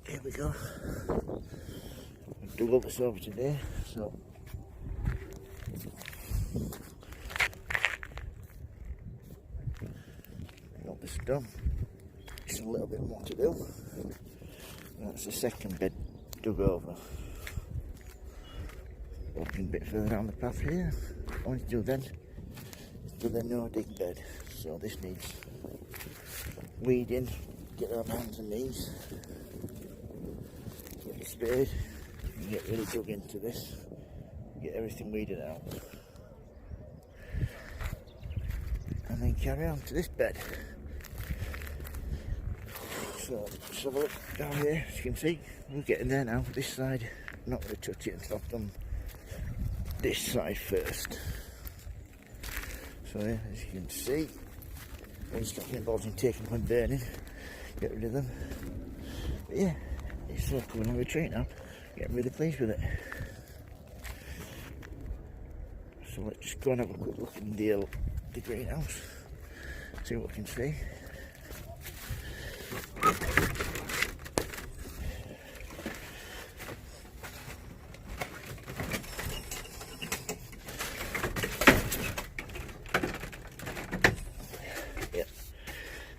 Here we go. I've dug all this over today, so got this done. Just a little bit more to do. That's the second bed dug over. Walking a bit further down the path here. What I want to do then is do the no dig bed. So this needs weeding, get on hands and knees, get a spade, and get really dug into this, get everything weeded out, and then carry on to this bed. So let's have a look down here. As you can see, we're getting there now. This side, I'm not going to touch it until I've done this side first. So yeah, as you can see, I'm just getting involved in taking them and burning, get rid of them. But yeah, it's coming on the tree now. Getting really pleased with it. So let's just go and have a quick look in the greenhouse, see what we can see.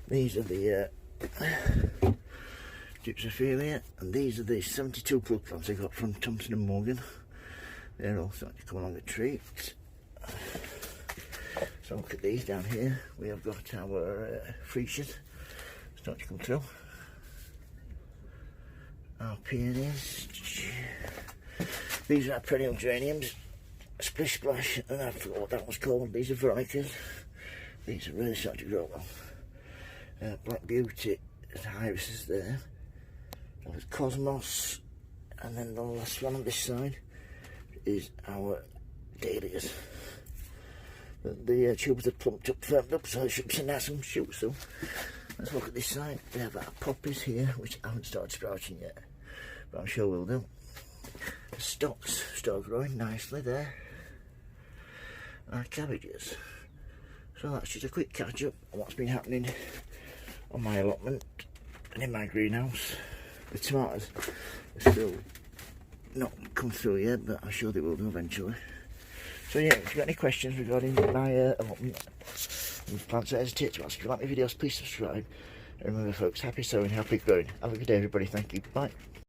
These are the Gypsophilia, and these are the 72 plug plants I got from Thompson and Morgan. They're all starting to come along the tree. So look at these down here. We have got our freesias starting to come through. Our peonies. These are our perennial geraniums. Splish Splash, and I forgot what that was called. These are veronicas. These are really starting to grow well. Black Beauty, irises there. There's Cosmos, and then the last one on this side is our dahlias. The tubers are plumped up, firmed up, so there should be some nice shoots. So let's look at this side. We have our poppies here, which haven't started sprouting yet, but I'm sure we'll do. The stocks start growing nicely there. Our cabbages. So that's just a quick catch up on what's been happening on my allotment and in my greenhouse. The tomatoes are still not come through yet, but I'm sure they will do eventually. So yeah, if you've got any questions regarding my allotment and plants, don't hesitate to ask. If you like my videos, please subscribe. And remember folks, happy sowing, happy growing. Have a good day everybody, thank you, bye.